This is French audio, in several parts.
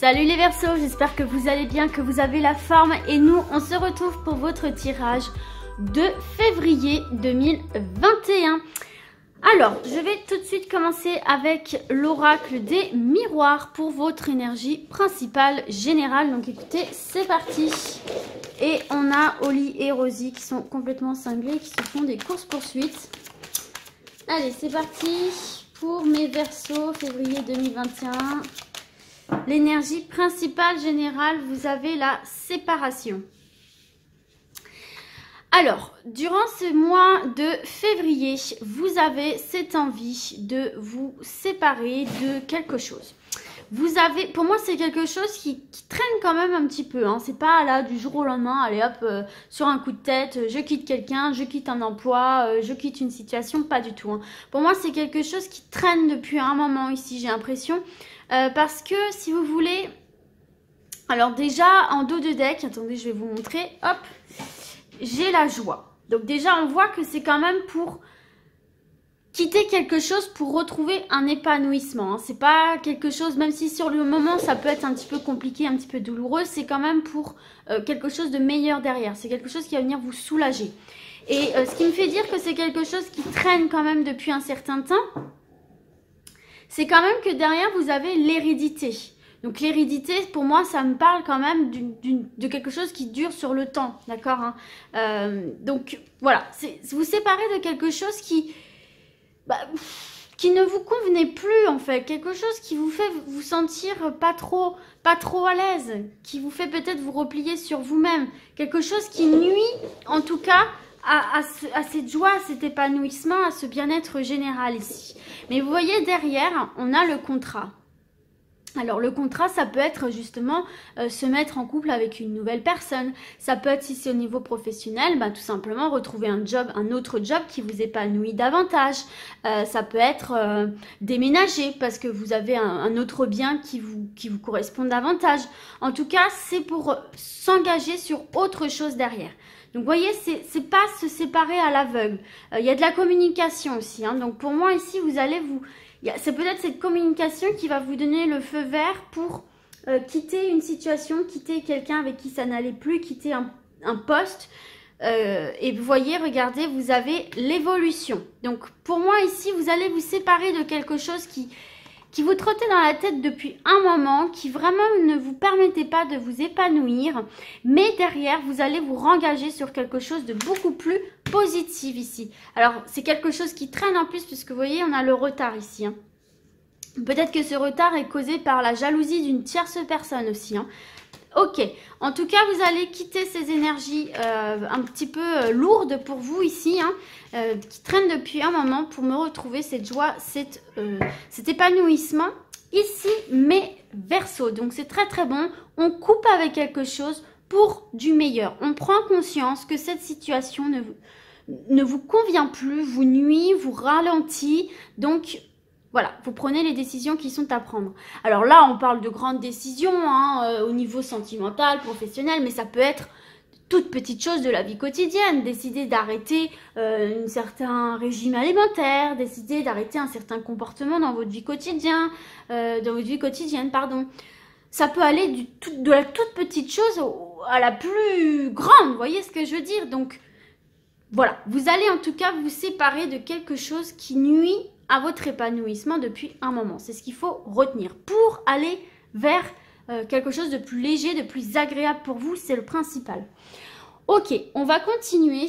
Salut les Verseaux, j'espère que vous allez bien, que vous avez la forme et nous on se retrouve pour votre tirage de février 2021. Alors, je vais tout de suite commencer avec l'oracle des miroirs pour votre énergie principale générale. Donc écoutez, c'est parti. Et on a Oli et Rosie qui sont complètement cinglés, qui se font des courses-poursuites. Allez, c'est parti pour mes Verseaux, février 2021. L'énergie principale générale, vous avez la séparation. Alors, durant ce mois de février, vous avez cette envie de vous séparer de quelque chose. Vous avez, pour moi, c'est quelque chose qui traîne quand même un petit peu. Hein. C'est pas là du jour au lendemain, allez hop, sur un coup de tête, je quitte quelqu'un, je quitte un emploi, je quitte une situation, pas du tout. Hein. Pour moi, c'est quelque chose qui traîne depuis un moment ici, j'ai l'impression. Parce que si vous voulez, alors déjà en dos de deck, attendez, je vais vous montrer, hop, j'ai la joie. Donc déjà, on voit que c'est quand même pour quitter quelque chose pour retrouver un épanouissement. Hein. C'est pas quelque chose, même si sur le moment ça peut être un petit peu compliqué, un petit peu douloureux, c'est quand même pour quelque chose de meilleur derrière. C'est quelque chose qui va venir vous soulager. Et ce qui me fait dire que c'est quelque chose qui traîne quand même depuis un certain temps, c'est quand même que derrière vous avez l'hérédité. Donc l'hérédité, pour moi, ça me parle quand même de quelque chose qui dure sur le temps, d'accord, hein. Donc voilà, vous séparez de quelque chose qui ne vous convenait plus en fait, quelque chose qui vous fait vous sentir pas trop à l'aise, qui vous fait peut-être vous replier sur vous-même, quelque chose qui nuit en tout cas à cette joie, à cet épanouissement, à ce bien-être général ici. Mais vous voyez derrière, on a le contrat. Alors le contrat, ça peut être justement se mettre en couple avec une nouvelle personne. Ça peut être, si c'est au niveau professionnel, tout simplement retrouver un job, un autre job qui vous épanouit davantage. Ça peut être déménager parce que vous avez un autre bien qui vous correspond davantage. En tout cas, c'est pour s'engager sur autre chose derrière. Donc, vous voyez, c'est pas se séparer à l'aveugle. Il y a de la communication aussi. Hein. Donc, pour moi, ici, vous allez vous... C'est peut-être cette communication qui va vous donner le feu vert pour quitter une situation, quitter quelqu'un avec qui ça n'allait plus, quitter un poste. Et vous voyez, regardez, vous avez l'évolution. Donc, pour moi, ici, vous allez vous séparer de quelque chose qui vous trottait dans la tête depuis un moment, qui vraiment ne vous permettait pas de vous épanouir. Mais derrière, vous allez vous rengager sur quelque chose de beaucoup plus positif ici. Alors, c'est quelque chose qui traîne en plus, puisque vous voyez, on a le retard ici. Hein. Peut-être que ce retard est causé par la jalousie d'une tierce personne aussi. Hein. Ok, en tout cas, vous allez quitter ces énergies un petit peu lourdes pour vous ici, hein, qui traînent depuis un moment pour me retrouver cette joie, cet épanouissement ici, mes Verseaux. Donc, c'est très très bon. On coupe avec quelque chose pour du meilleur. On prend conscience que cette situation ne vous convient plus, vous nuit, vous ralentit. Donc, voilà, vous prenez les décisions qui sont à prendre. Alors là, on parle de grandes décisions hein, au niveau sentimental, professionnel, mais ça peut être toute petite chose de la vie quotidienne. Décider d'arrêter un certain régime alimentaire, décider d'arrêter un certain comportement dans votre vie quotidienne, pardon. Ça peut aller de la toute petite chose à la plus grande, vous voyez ce que je veux dire? Donc voilà, vous allez en tout cas vous séparer de quelque chose qui nuit à votre épanouissement depuis un moment. C'est ce qu'il faut retenir pour aller vers quelque chose de plus léger, de plus agréable pour vous. C'est le principal. Ok, on va continuer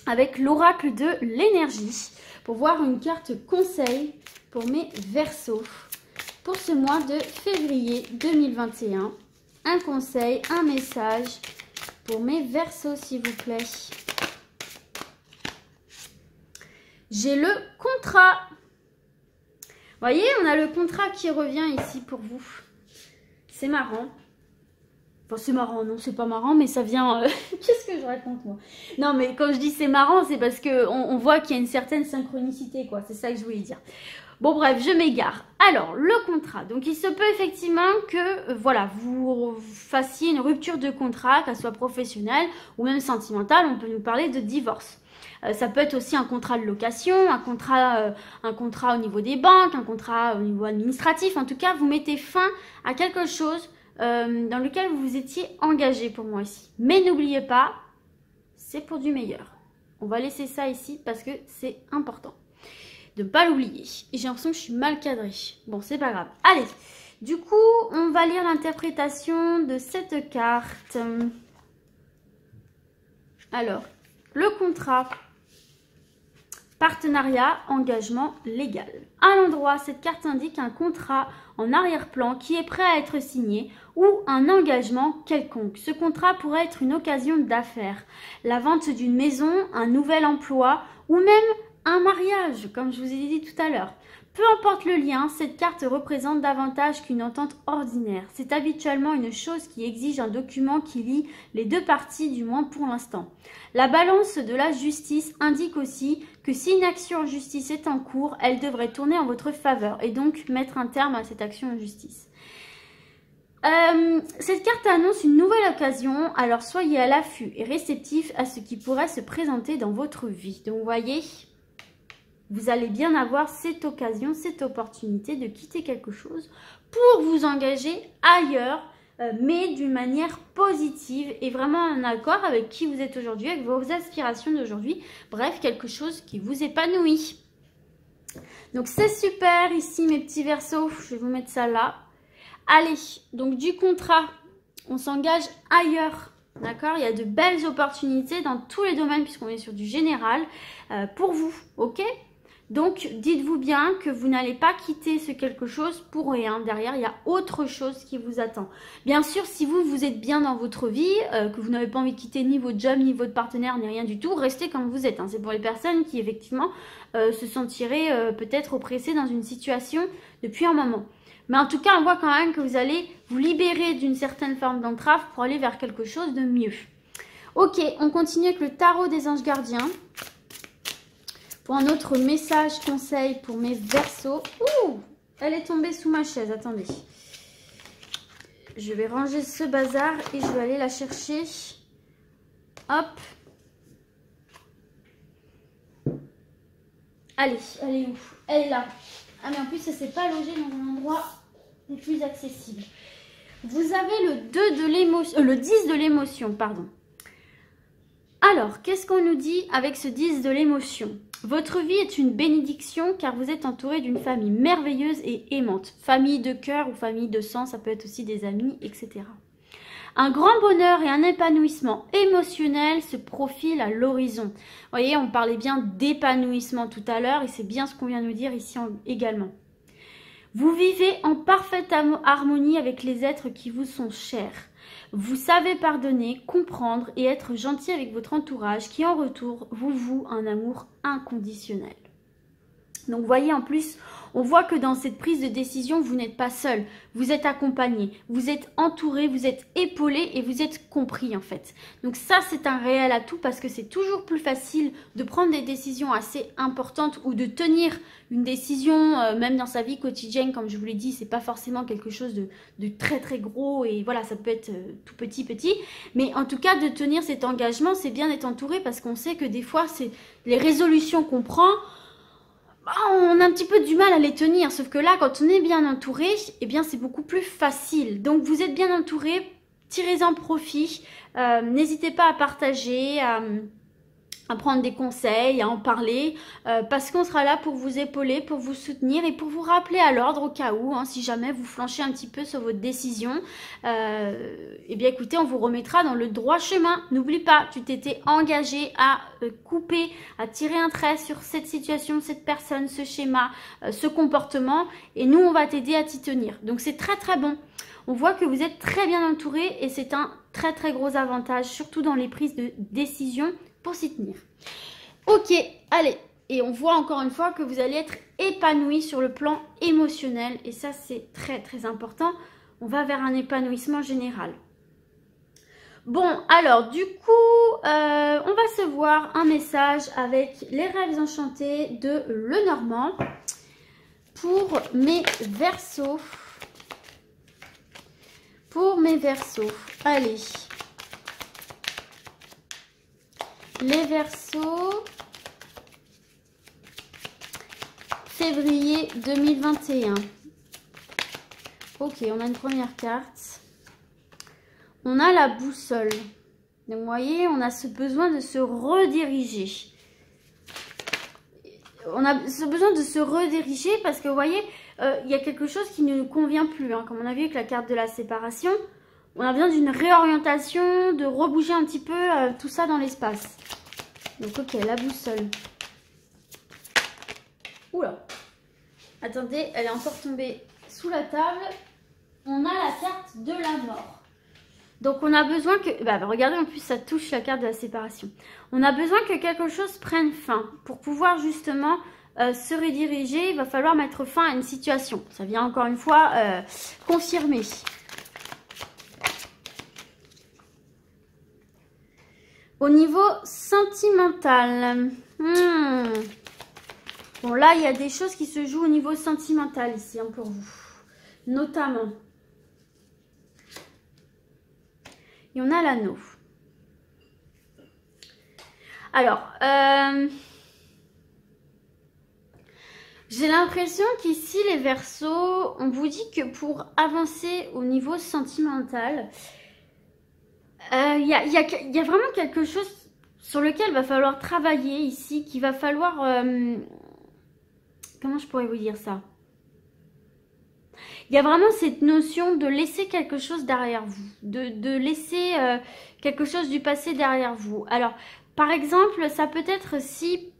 avec l'oracle de l'énergie pour voir une carte conseil pour mes Verseaux pour ce mois de février 2021. Un conseil, un message pour mes Verseaux, s'il vous plaît. J'ai le contrat. Vous voyez, on a le contrat qui revient ici pour vous. C'est marrant. Enfin, c'est marrant, non, c'est pas marrant, mais ça vient... Qu'est-ce que je raconte, moi? Non, mais quand je dis c'est marrant, c'est parce qu'on voit qu'il y a une certaine synchronicité, quoi. C'est ça que je voulais dire. Bon bref, je m'égare. Alors, le contrat. Donc, il se peut effectivement que, voilà, vous fassiez une rupture de contrat, qu'elle soit professionnelle ou même sentimentale. On peut nous parler de divorce. Ça peut être aussi un contrat de location, un contrat au niveau des banques, un contrat au niveau administratif. En tout cas, vous mettez fin à quelque chose dans lequel vous vous étiez engagé pour moi ici. Mais n'oubliez pas, c'est pour du meilleur. On va laisser ça ici parce que c'est important de ne pas l'oublier. Et j'ai l'impression que je suis mal cadrée. Bon, c'est pas grave. Allez, du coup, on va lire l'interprétation de cette carte. Alors, le contrat, partenariat, engagement légal. À l'endroit, cette carte indique un contrat en arrière-plan qui est prêt à être signé ou un engagement quelconque. Ce contrat pourrait être une occasion d'affaires, la vente d'une maison, un nouvel emploi ou même un mariage, comme je vous ai dit tout à l'heure. Peu importe le lien, cette carte représente davantage qu'une entente ordinaire. C'est habituellement une chose qui exige un document qui lie les deux parties, du moins pour l'instant. La balance de la justice indique aussi que si une action en justice est en cours, elle devrait tourner en votre faveur et donc mettre un terme à cette action en justice. Cette carte annonce une nouvelle occasion, alors soyez à l'affût et réceptif à ce qui pourrait se présenter dans votre vie. Donc vous voyez, vous allez bien avoir cette occasion, cette opportunité de quitter quelque chose pour vous engager ailleurs, mais d'une manière positive et vraiment en accord avec qui vous êtes aujourd'hui, avec vos aspirations d'aujourd'hui. Bref, quelque chose qui vous épanouit. Donc c'est super ici mes petits versos, je vais vous mettre ça là. Allez, donc du contrat, on s'engage ailleurs. D'accord, il y a de belles opportunités dans tous les domaines puisqu'on est sur du général pour vous, ok? Donc, dites-vous bien que vous n'allez pas quitter ce quelque chose pour rien. Derrière, il y a autre chose qui vous attend. Bien sûr, si vous êtes bien dans votre vie, que vous n'avez pas envie de quitter ni votre job, ni votre partenaire, ni rien du tout, restez comme vous êtes. Hein. C'est pour les personnes qui, effectivement, se sentiraient peut-être oppressées dans une situation depuis un moment. Mais en tout cas, on voit quand même que vous allez vous libérer d'une certaine forme d'entrave pour aller vers quelque chose de mieux. Ok, on continue avec le tarot des anges gardiens. Pour un autre message conseil pour mes Verseaux. Ouh, elle est tombée sous ma chaise, attendez. Je vais ranger ce bazar et je vais aller la chercher. Hop. Allez, elle est où? Elle est là. Ah mais en plus, elle ne s'est pas logée dans un endroit le plus accessible. Vous avez le 2 de l'émotion, le 10 de l'émotion, pardon. Alors, qu'est-ce qu'on nous dit avec ce 10 de l'émotion? Votre vie est une bénédiction car vous êtes entouré d'une famille merveilleuse et aimante. Famille de cœur ou famille de sang, ça peut être aussi des amis, etc. Un grand bonheur et un épanouissement émotionnel se profilent à l'horizon. Vous voyez, on parlait bien d'épanouissement tout à l'heure et c'est bien ce qu'on vient de nous dire ici également. Vous vivez en parfaite harmonie avec les êtres qui vous sont chers. Vous savez pardonner, comprendre et être gentil avec votre entourage qui en retour vous voue un amour inconditionnel. Donc vous voyez en plus, on voit que dans cette prise de décision, vous n'êtes pas seul. Vous êtes accompagné, vous êtes entouré, vous êtes épaulé et vous êtes compris en fait. Donc ça c'est un réel atout parce que c'est toujours plus facile de prendre des décisions assez importantes ou de tenir une décision même dans sa vie quotidienne. Comme je vous l'ai dit, c'est pas forcément quelque chose de très très gros et voilà, ça peut être tout petit. Mais en tout cas de tenir cet engagement, c'est bien d'être entouré parce qu'on sait que des fois c'est les résolutions qu'on prend, on a un petit peu du mal à les tenir, sauf que là, quand on est bien entouré, eh bien, c'est beaucoup plus facile. Donc, vous êtes bien entouré, tirez-en profit. N'hésitez pas à partager, à prendre des conseils, à en parler, parce qu'on sera là pour vous épauler, pour vous soutenir et pour vous rappeler à l'ordre au cas où, hein, si jamais vous flanchez un petit peu sur votre décision, eh bien écoutez, on vous remettra dans le droit chemin. N'oublie pas, tu t'étais engagé à couper, à tirer un trait sur cette situation, cette personne, ce schéma, ce comportement, et nous on va t'aider à t'y tenir. Donc c'est très très bon. On voit que vous êtes très bien entouré et c'est un très très gros avantage, surtout dans les prises de décision, pour s'y tenir. Ok, allez, et on voit encore une fois que vous allez être épanoui sur le plan émotionnel et ça c'est très très important. On va vers un épanouissement général. Bon, alors du coup, on va se voir un message avec les rêves enchantés de Lenormand pour mes Verseaux. Pour mes Verseaux. Allez. Les Verseaux. Février 2021. Ok, on a une première carte. On a la boussole. Donc, vous voyez, on a ce besoin de se rediriger. On a ce besoin de se rediriger parce que, vous voyez, il y a quelque chose qui ne nous convient plus. Hein. Comme on a vu avec la carte de la séparation, on a besoin d'une réorientation, de rebouger un petit peu tout ça dans l'espace. Donc, ok, la boussole. Oula. Attendez, elle est encore tombée sous la table. On a la carte de la mort. Donc, on a besoin que... Bah, regardez, en plus, ça touche la carte de la séparation. On a besoin que quelque chose prenne fin. Pour pouvoir, justement, se rediriger, il va falloir mettre fin à une situation. Ça vient, encore une fois, confirmer. Au niveau sentimental... Bon, là, il y a des choses qui se jouent au niveau sentimental ici, hein, pour vous. Notamment. Et on a l'anneau. Alors, j'ai l'impression qu'ici, les Verseaux, on vous dit que pour avancer au niveau sentimental, il y a vraiment quelque chose sur lequel il va falloir travailler ici, qu'il va falloir... comment je pourrais vous dire ça? Il y a vraiment cette notion de laisser quelque chose derrière vous, de laisser quelque chose du passé derrière vous. Alors, par exemple, ça peut être si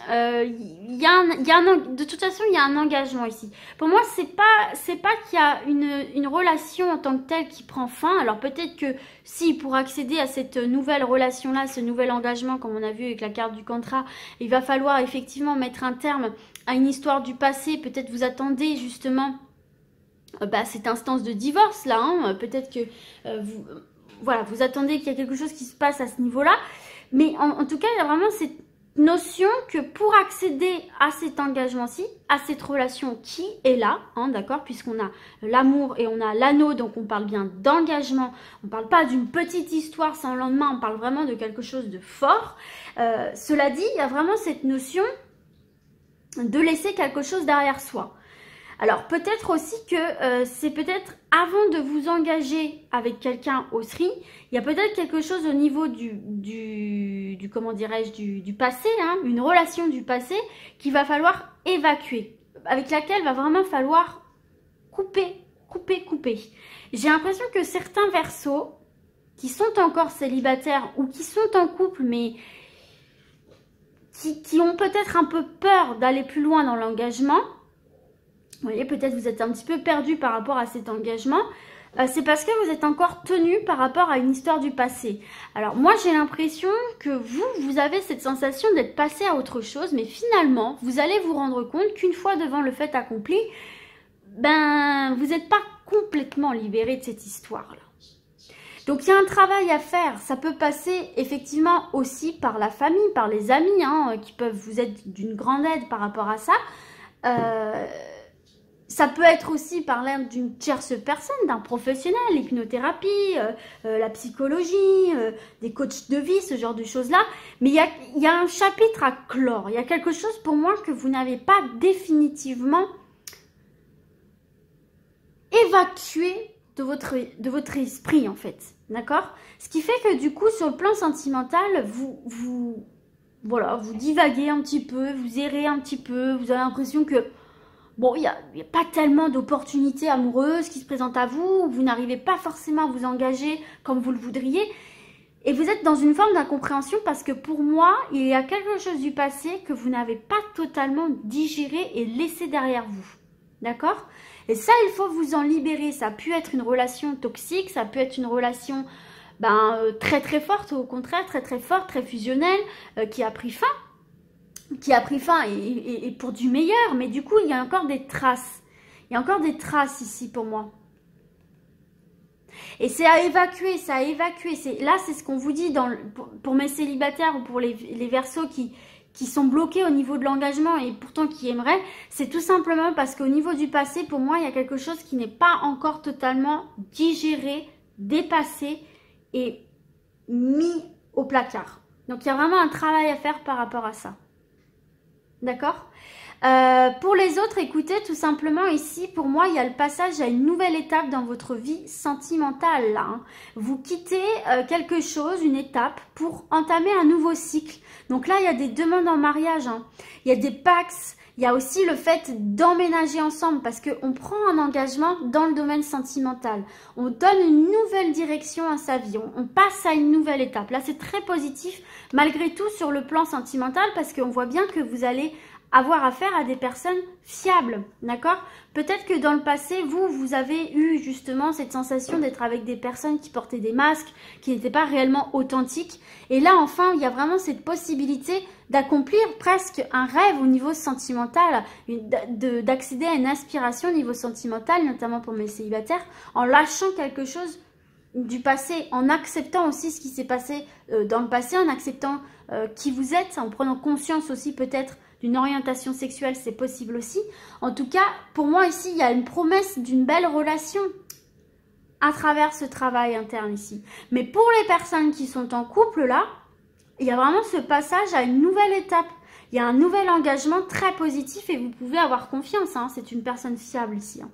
de toute façon, il y a un engagement ici. Pour moi, c'est pas qu'il y a une relation en tant que telle qui prend fin. Alors peut-être que si pour accéder à cette nouvelle relation-là, ce nouvel engagement, comme on a vu avec la carte du contrat, il va falloir effectivement mettre un terme à une histoire du passé. Peut-être vous attendez justement cette instance de divorce là. Hein. Peut-être que vous attendez qu'il y a quelque chose qui se passe à ce niveau-là. Mais en tout cas, il y a vraiment cette notion que pour accéder à cet engagement-ci, à cette relation qui est là, hein, d'accord, puisqu'on a l'amour et on a l'anneau, donc on parle bien d'engagement, on ne parle pas d'une petite histoire sans lendemain, on parle vraiment de quelque chose de fort. Cela dit, il y a vraiment cette notion de laisser quelque chose derrière soi. Alors peut-être aussi que c'est peut-être avant de vous engager avec quelqu'un au SRI, il y a peut-être quelque chose au niveau du comment dirais-je, du passé, hein, une relation du passé qu'il va falloir évacuer, avec laquelle va vraiment falloir couper. J'ai l'impression que certains Verseaux qui sont encore célibataires ou qui sont en couple mais qui ont peut-être un peu peur d'aller plus loin dans l'engagement. Vous voyez, peut-être vous êtes un petit peu perdu par rapport à cet engagement. C'est parce que vous êtes encore tenu par rapport à une histoire du passé. Alors moi, j'ai l'impression que vous avez cette sensation d'être passé à autre chose. Mais finalement, vous allez vous rendre compte qu'une fois devant le fait accompli, vous n'êtes pas complètement libéré de cette histoire-là. Donc il y a un travail à faire. Ça peut passer effectivement aussi par la famille, par les amis, hein, qui peuvent vous être d'une grande aide par rapport à ça. Ça peut être aussi par l'aide d'une tierce personne, d'un professionnel, l'hypnothérapie, la psychologie, des coachs de vie, ce genre de choses-là. Mais il y a un chapitre à clore. Il y a quelque chose pour moi que vous n'avez pas définitivement évacué de votre esprit, en fait. D'accord? Ce qui fait que du coup, sur le plan sentimental, vous divaguez un petit peu, vous errez un petit peu, vous avez l'impression que bon, il n'y a pas tellement d'opportunités amoureuses qui se présentent à vous, vous n'arrivez pas forcément à vous engager comme vous le voudriez. Et vous êtes dans une forme d'incompréhension parce que pour moi, il y a quelque chose du passé que vous n'avez pas totalement digéré et laissé derrière vous. D'accord? Et ça, il faut vous en libérer. Ça a pu être une relation toxique, ça peut être une relation très très forte, au contraire, très très forte, très fusionnelle, qui a pris fin. Et pour du meilleur, mais du coup, il y a encore des traces. Il y a encore des traces ici pour moi. Et c'est à évacuer, Là, c'est ce qu'on vous dit pour mes célibataires ou pour les Verseaux qui qui sont bloqués au niveau de l'engagement et pourtant qui aimeraient, c'est tout simplement parce qu'au niveau du passé, pour moi, il y a quelque chose qui n'est pas encore totalement digéré, dépassé et mis au placard. Donc, il y a vraiment un travail à faire par rapport à ça. D'accord ? Pour les autres, écoutez, tout simplement ici, pour moi, il y a le passage à une nouvelle étape dans votre vie sentimentale. Là, hein. Vous quittez quelque chose, une étape, pour entamer un nouveau cycle. Donc là, il y a des demandes en mariage, hein. Il y a des pax, il y a aussi le fait d'emménager ensemble parce qu'on prend un engagement dans le domaine sentimental. On donne une nouvelle direction à sa vie, on passe à une nouvelle étape. Là, c'est très positif malgré tout sur le plan sentimental parce qu'on voit bien que vous allez avoir affaire à des personnes fiables, d'accord? Peut-être que dans le passé, vous avez eu justement cette sensation d'être avec des personnes qui portaient des masques, qui n'étaient pas réellement authentiques. Et là, enfin, il y a vraiment cette possibilité d'accomplir presque un rêve au niveau sentimental, d'accéder à une aspiration au niveau sentimental, notamment pour mes célibataires, en lâchant quelque chose du passé, en acceptant aussi ce qui s'est passé dans le passé, en acceptant qui vous êtes, en prenant conscience aussi peut-être d'une orientation sexuelle, c'est possible aussi. En tout cas, pour moi ici, il y a une promesse d'une belle relation à travers ce travail interne ici. Mais pour les personnes qui sont en couple là, il y a vraiment ce passage à une nouvelle étape. Il y a un nouvel engagement très positif et vous pouvez avoir confiance, hein, c'est une personne fiable ici. Hein.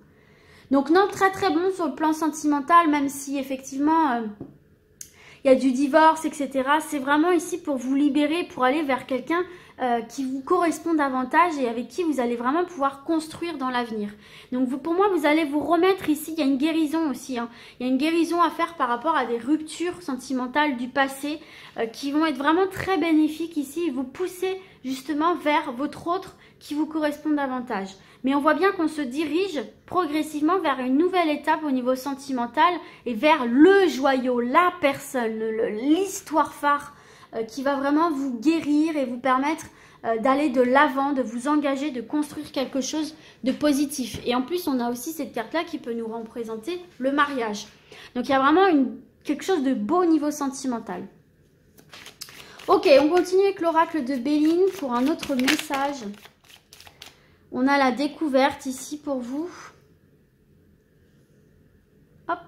Donc non, très très bon sur le plan sentimental, même si effectivement il y a du divorce, etc. C'est vraiment ici pour vous libérer, pour aller vers quelqu'un qui vous correspond davantage et avec qui vous allez vraiment pouvoir construire dans l'avenir. Donc pour moi, vous allez vous remettre ici, il y a une guérison aussi. Hein. Il y a une guérison à faire par rapport à des ruptures sentimentales du passé qui vont être vraiment très bénéfiques ici et vous pousser justement vers votre autre qui vous correspond davantage. Mais on voit bien qu'on se dirige progressivement vers une nouvelle étape au niveau sentimental et vers le joyau, la personne, l'histoire phare qui va vraiment vous guérir et vous permettre d'aller de l'avant, de vous engager, de construire quelque chose de positif. Et en plus, on a aussi cette carte-là qui peut nous représenter le mariage. Donc, il y a vraiment quelque chose de beau au niveau sentimental. Ok, on continue avec l'oracle de Béline pour un autre message. On a la découverte ici pour vous. Hop.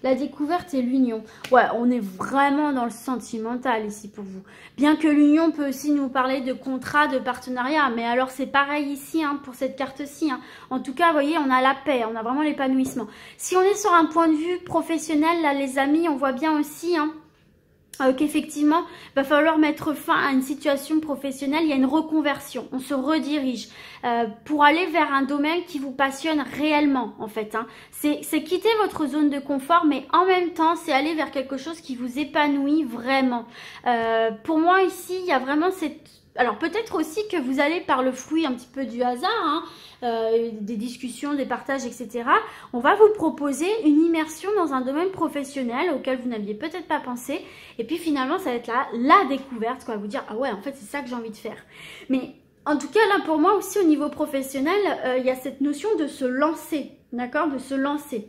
La découverte et l'union. Ouais, on est vraiment dans le sentimental ici pour vous. Bien que l'union peut aussi nous parler de contrat, de partenariat. Mais alors c'est pareil ici hein, pour cette carte-ci. Hein. En tout cas, vous voyez, on a la paix. On a vraiment l'épanouissement. Si on est sur un point de vue professionnel, là les amis, on voit bien aussi... Hein, qu'effectivement, il va falloir mettre fin à une situation professionnelle, il y a une reconversion, on se redirige pour aller vers un domaine qui vous passionne réellement en fait. Hein. C'est quitter votre zone de confort, mais en même temps, c'est aller vers quelque chose qui vous épanouit vraiment. Pour moi ici, il y a vraiment cette... Alors peut-être aussi que vous allez par le fruit un petit peu du hasard, hein, des discussions, des partages, etc. On va vous proposer une immersion dans un domaine professionnel auquel vous n'aviez peut-être pas pensé. Et puis finalement, ça va être la découverte, quoi. Vous dire, ah ouais, en fait, c'est ça que j'ai envie de faire. Mais en tout cas, là, pour moi aussi, au niveau professionnel, il y a cette notion de se lancer, d'accord, de se lancer.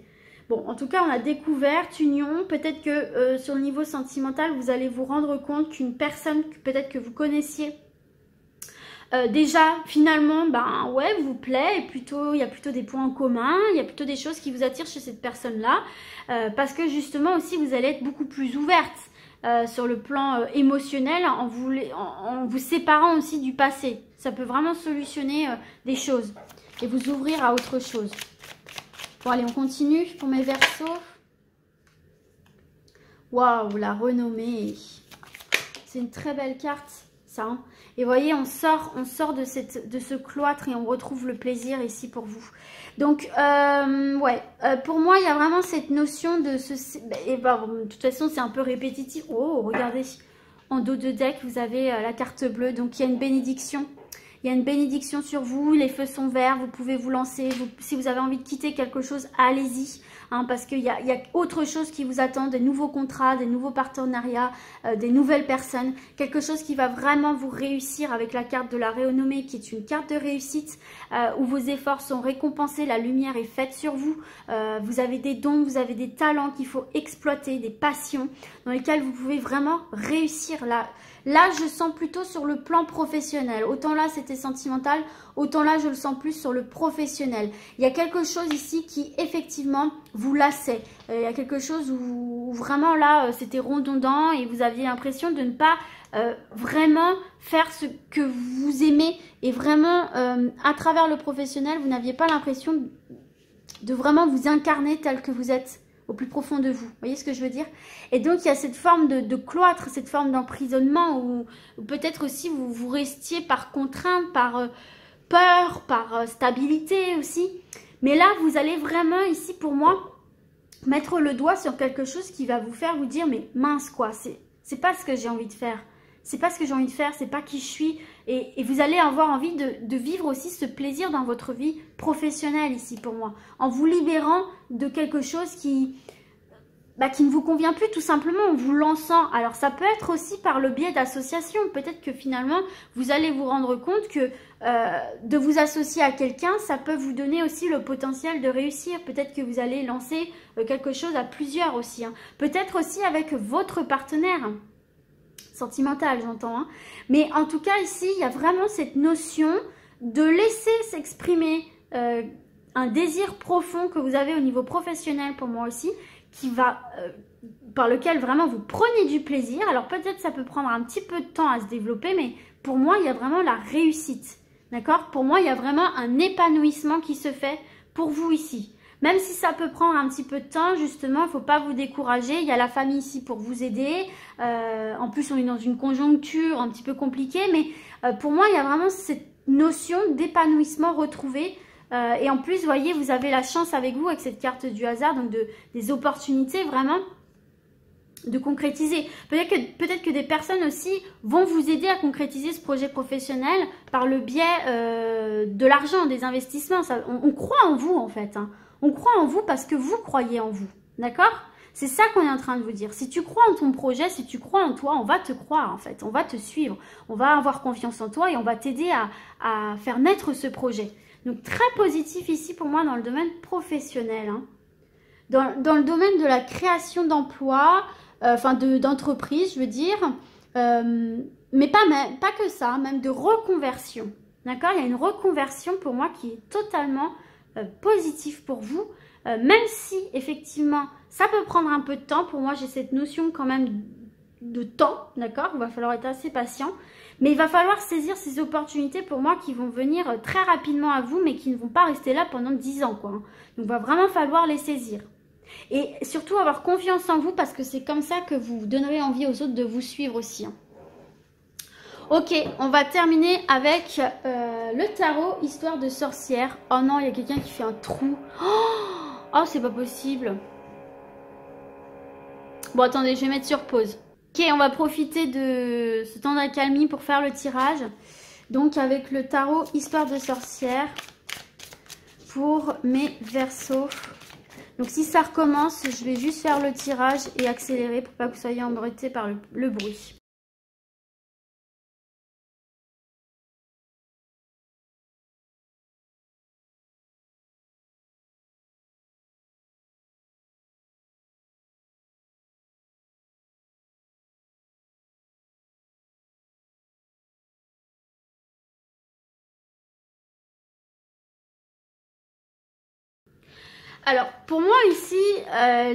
Bon, en tout cas, on a découverte, union. Peut-être que sur le niveau sentimental, vous allez vous rendre compte qu'une personne, peut-être que vous connaissiez, déjà, finalement, ben ouais, vous plaît, et plutôt, il y a plutôt des points en commun, il y a plutôt des choses qui vous attirent chez cette personne-là, parce que justement aussi, vous allez être beaucoup plus ouverte sur le plan émotionnel en vous séparant aussi du passé. Ça peut vraiment solutionner des choses et vous ouvrir à autre chose. Bon, allez, on continue pour mes Verseaux. Waouh, la renommée. C'est une très belle carte, ça, hein. Et voyez, on sort de ce cloître et on retrouve le plaisir ici pour vous. Donc, ouais, pour moi, il y a vraiment cette notion de et ben, de toute façon, c'est un peu répétitif. Oh, regardez, en dos de deck, vous avez la carte bleue. Donc, il y a une bénédiction. Il y a une bénédiction sur vous, les feux sont verts, vous pouvez vous lancer. Si vous avez envie de quitter quelque chose, allez-y. Hein, parce qu'il y a autre chose qui vous attend, des nouveaux contrats, des nouveaux partenariats, des nouvelles personnes. Quelque chose qui va vraiment vous réussir avec la carte de la renommée qui est une carte de réussite où vos efforts sont récompensés, la lumière est faite sur vous. Vous avez des dons, vous avez des talents qu'il faut exploiter, des passions dans lesquelles vous pouvez vraiment réussir Là, je sens plutôt sur le plan professionnel. Autant là, c'était sentimental, autant là, je le sens plus sur le professionnel. Il y a quelque chose ici qui, effectivement, vous lassait. Il y a quelque chose où vraiment, là, c'était redondant et vous aviez l'impression de ne pas vraiment faire ce que vous aimez. Et vraiment, à travers le professionnel, vous n'aviez pas l'impression de vraiment vous incarner tel que vous êtes au plus profond de vous. Vous voyez ce que je veux dire? Et donc, il y a cette forme de cloître, cette forme d'emprisonnement où peut-être aussi vous restiez par contrainte, par peur, par stabilité aussi. Mais là, vous allez vraiment ici, pour moi, mettre le doigt sur quelque chose qui va vous faire vous dire, mais mince quoi, c'est pas ce que j'ai envie de faire. C'est pas ce que j'ai envie de faire, c'est pas qui je suis. Et vous allez avoir envie de vivre aussi ce plaisir dans votre vie professionnelle ici pour moi. En vous libérant de quelque chose qui ne vous convient plus tout simplement, en vous lançant. Alors ça peut être aussi par le biais d'associations. Peut-être que finalement, vous allez vous rendre compte que de vous associer à quelqu'un, ça peut vous donner aussi le potentiel de réussir. Peut-être que vous allez lancer quelque chose à plusieurs aussi. Hein. Peut-être aussi avec votre partenaire. Sentimental, j'entends. Hein. Mais en tout cas, ici, il y a vraiment cette notion de laisser s'exprimer un désir profond que vous avez au niveau professionnel pour moi aussi, qui va, par lequel vraiment vous prenez du plaisir. Alors peut-être ça peut prendre un petit peu de temps à se développer, mais pour moi, il y a vraiment la réussite. D'accord? Pour moi, il y a vraiment un épanouissement qui se fait pour vous ici. Même si ça peut prendre un petit peu de temps, justement, il ne faut pas vous décourager. Il y a la famille ici pour vous aider. En plus, on est dans une conjoncture un petit peu compliquée. Mais pour moi, il y a vraiment cette notion d'épanouissement retrouvé. Et en plus, vous voyez, vous avez la chance avec vous, avec cette carte du hasard, donc des opportunités vraiment de concrétiser. Peut-être que des personnes aussi vont vous aider à concrétiser ce projet professionnel par le biais de l'argent, des investissements. Ça, on croit en vous en fait. Hein. On croit en vous parce que vous croyez en vous. D'accord? C'est ça qu'on est en train de vous dire. Si tu crois en ton projet, si tu crois en toi, on va te croire en fait. On va te suivre. On va avoir confiance en toi et on va t'aider à faire naître ce projet. Donc très positif ici pour moi dans le domaine professionnel. Hein. Dans le domaine de la création d'emplois, d'entreprise, je veux dire. Mais pas que ça, même de reconversion. D'accord? Il y a une reconversion pour moi qui est totalement positif pour vous, même si effectivement ça peut prendre un peu de temps. Pour moi, j'ai cette notion quand même de temps, d'accord? Il va falloir être assez patient, mais il va falloir saisir ces opportunités pour moi qui vont venir très rapidement à vous, mais qui ne vont pas rester là pendant 10 ans, quoi. Donc, il va vraiment falloir les saisir. Et surtout avoir confiance en vous parce que c'est comme ça que vous donnerez envie aux autres de vous suivre aussi. Hein. Ok, on va terminer avec le tarot Histoire de sorcière. Oh non, il y a quelqu'un qui fait un trou. Oh, c'est pas possible. Bon, attendez, je vais mettre sur pause. Ok, on va profiter de ce temps d'accalmie pour faire le tirage. Donc, avec le tarot Histoire de sorcière pour mes Verseaux. Donc, si ça recommence, je vais juste faire le tirage et accélérer pour pas que vous soyez embêtés par le bruit. Alors, pour moi ici,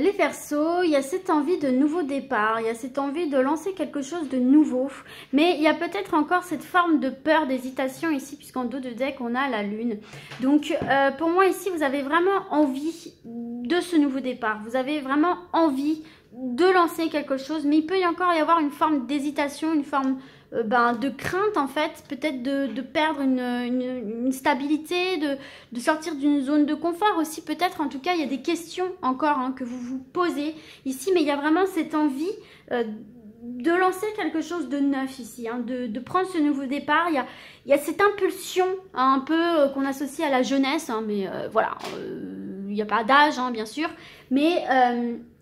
les Verseaux, il y a cette envie de nouveau départ, il y a cette envie de lancer quelque chose de nouveau. Mais il y a peut-être encore cette forme de peur, d'hésitation ici, puisqu'en dos de deck, on a la lune. Donc, pour moi ici, vous avez vraiment envie de ce nouveau départ. Vous avez vraiment envie de lancer quelque chose, mais il peut y encore y avoir une forme d'hésitation, une forme de crainte en fait, peut-être de perdre une stabilité, de sortir d'une zone de confort aussi peut-être. En tout cas, il y a des questions encore hein, que vous vous posez ici, mais il y a vraiment cette envie de lancer quelque chose de neuf ici, hein, de prendre ce nouveau départ. Il y a cette impulsion hein, un peu qu'on associe à la jeunesse, hein, mais voilà, il n'y a pas d'âge hein, bien sûr, mais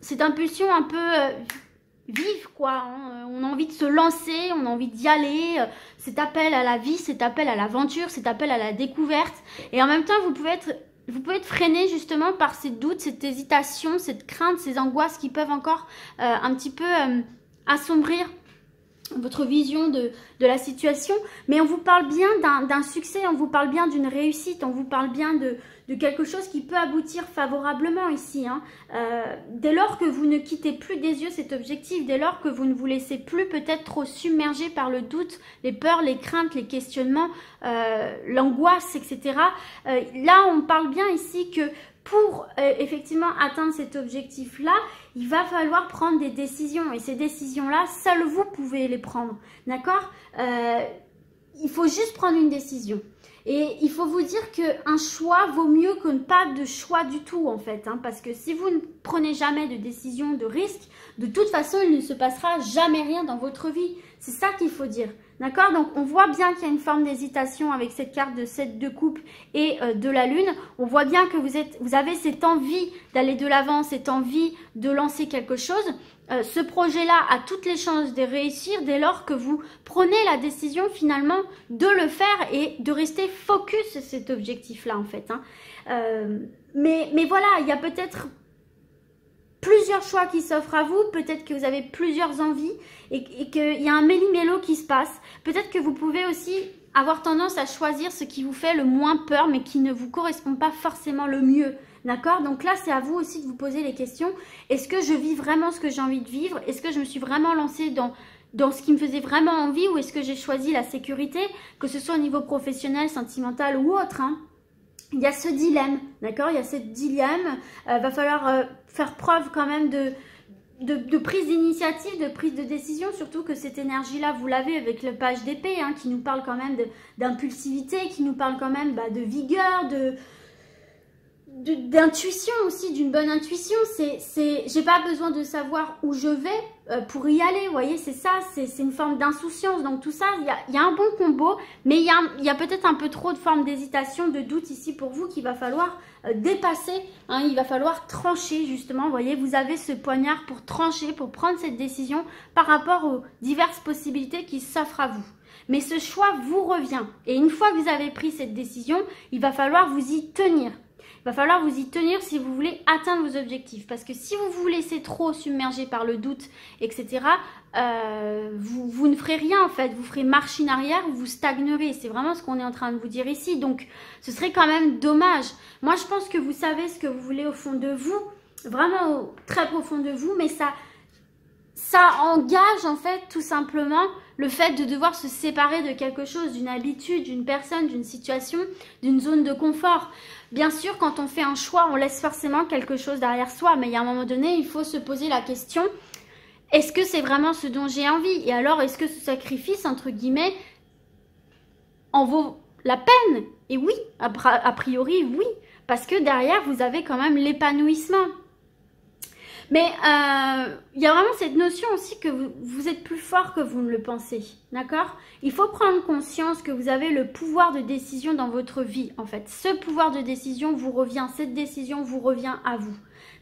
cette impulsion un peu vive quoi, hein. On a envie de se lancer, on a envie d'y aller, cet appel à la vie, cet appel à l'aventure, cet appel à la découverte. Et en même temps, vous pouvez être freiné justement par ces doutes, cette hésitation, cette crainte, ces angoisses qui peuvent encore un petit peu assombrir votre vision de la situation, mais on vous parle bien d'un succès, on vous parle bien d'une réussite, on vous parle bien de quelque chose qui peut aboutir favorablement ici. Hein. Dès lors que vous ne quittez plus des yeux cet objectif, dès lors que vous ne vous laissez plus peut-être trop submerger par le doute, les peurs, les craintes, les questionnements, l'angoisse, etc. Là, on parle bien ici que pour effectivement atteindre cet objectif-là, il va falloir prendre des décisions. Et ces décisions-là, seuls vous pouvez les prendre. D'accord? Il faut juste prendre une décision. Et il faut vous dire qu'un choix vaut mieux que pas de choix du tout, en fait. Hein, parce que si vous ne prenez jamais de décision, de risque, de toute façon, il ne se passera jamais rien dans votre vie. C'est ça qu'il faut dire. D'accord? Donc, on voit bien qu'il y a une forme d'hésitation avec cette carte de 7 de coupe et de la lune. On voit bien que vous avez cette envie d'aller de l'avant, cette envie de lancer quelque chose. Ce projet-là a toutes les chances de réussir dès lors que vous prenez la décision finalement de le faire et de rester focus sur cet objectif-là, en fait. Hein. Mais voilà, il y a peut-être plusieurs choix qui s'offrent à vous, peut-être que vous avez plusieurs envies et qu'il y a un méli-mélo qui se passe. Peut-être que vous pouvez aussi avoir tendance à choisir ce qui vous fait le moins peur mais qui ne vous correspond pas forcément le mieux. D'accord? Donc là, c'est à vous aussi de vous poser les questions. Est-ce que je vis vraiment ce que j'ai envie de vivre? Est-ce que je me suis vraiment lancée dans ce qui me faisait vraiment envie ou est-ce que j'ai choisi la sécurité, que ce soit au niveau professionnel, sentimental ou autre, hein? Il y a ce dilemme, d'accord? Il y a ce dilemme. Va falloir faire preuve quand même de prise d'initiative, de prise de décision, surtout que cette énergie-là, vous l'avez avec le page d'épée, hein, qui nous parle quand même d'impulsivité, qui nous parle quand même de vigueur, d'intuition aussi, d'une bonne intuition. J'ai pas besoin de savoir où je vais pour y aller, vous voyez, c'est ça, c'est une forme d'insouciance. Donc tout ça, il y a un bon combo, mais il y a peut-être un peu trop de forme d'hésitation, de doute ici pour vous qu'il va falloir dépasser, hein, il va falloir trancher justement, vous voyez, vous avez ce poignard pour trancher, pour prendre cette décision par rapport aux diverses possibilités qui s'offrent à vous. Mais ce choix vous revient et une fois que vous avez pris cette décision, il va falloir vous y tenir. Il va falloir vous y tenir si vous voulez atteindre vos objectifs. Parce que si vous vous laissez trop submerger par le doute, etc., vous ne ferez rien en fait. Vous ferez marche in arrière, vous stagnerez. C'est vraiment ce qu'on est en train de vous dire ici. Donc, ce serait quand même dommage. Moi, je pense que vous savez ce que vous voulez au fond de vous. Vraiment au très profond de vous. Mais ça engage en fait tout simplement le fait de devoir se séparer de quelque chose, d'une habitude, d'une personne, d'une situation, d'une zone de confort. Bien sûr, quand on fait un choix, on laisse forcément quelque chose derrière soi, mais il y a un moment donné, il faut se poser la question, est-ce que c'est vraiment ce dont j'ai envie? Et alors, est-ce que ce sacrifice, entre guillemets, en vaut la peine? Et oui, a priori, oui, parce que derrière, vous avez quand même l'épanouissement. Mais il y a vraiment cette notion aussi que vous êtes plus fort que vous ne le pensez, d'accord? Il faut prendre conscience que vous avez le pouvoir de décision dans votre vie, en fait. Ce pouvoir de décision vous revient, cette décision vous revient à vous,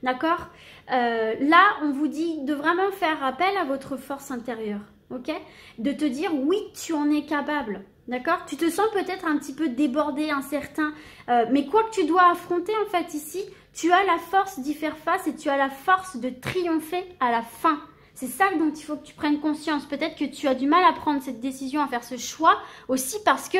d'accord? Là, on vous dit de vraiment faire appel à votre force intérieure, ok? De te dire, oui, tu en es capable. D'accord? Tu te sens peut-être un petit peu débordé, incertain, mais quoi que tu dois affronter en fait ici, tu as la force d'y faire face et tu as la force de triompher à la fin. C'est ça dont il faut que tu prennes conscience. Peut-être que tu as du mal à prendre cette décision, à faire ce choix, aussi parce que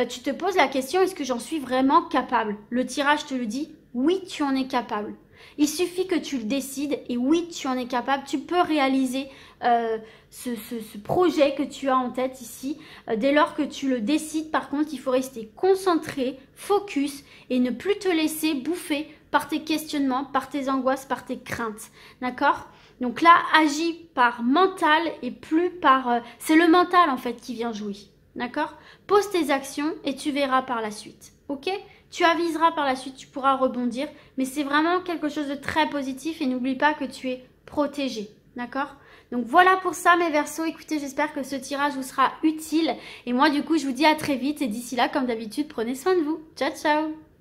tu te poses la question, est-ce que j'en suis vraiment capable? Le tirage te le dit, oui, tu en es capable. Il suffit que tu le décides et oui, tu en es capable. Tu peux réaliser ce projet que tu as en tête ici. Dès lors que tu le décides, par contre, il faut rester concentré, focus et ne plus te laisser bouffer par tes questionnements, par tes angoisses, par tes craintes. D'accord? Donc là, agis par mental et plus par... c'est le mental en fait qui vient jouer. D'accord? Pose tes actions et tu verras par la suite. Ok? Tu aviseras par la suite, tu pourras rebondir. Mais c'est vraiment quelque chose de très positif et n'oublie pas que tu es protégé. D'accord? Donc voilà pour ça mes Verseaux. Écoutez, j'espère que ce tirage vous sera utile. Et moi du coup, je vous dis à très vite. Et d'ici là, comme d'habitude, prenez soin de vous. Ciao, ciao!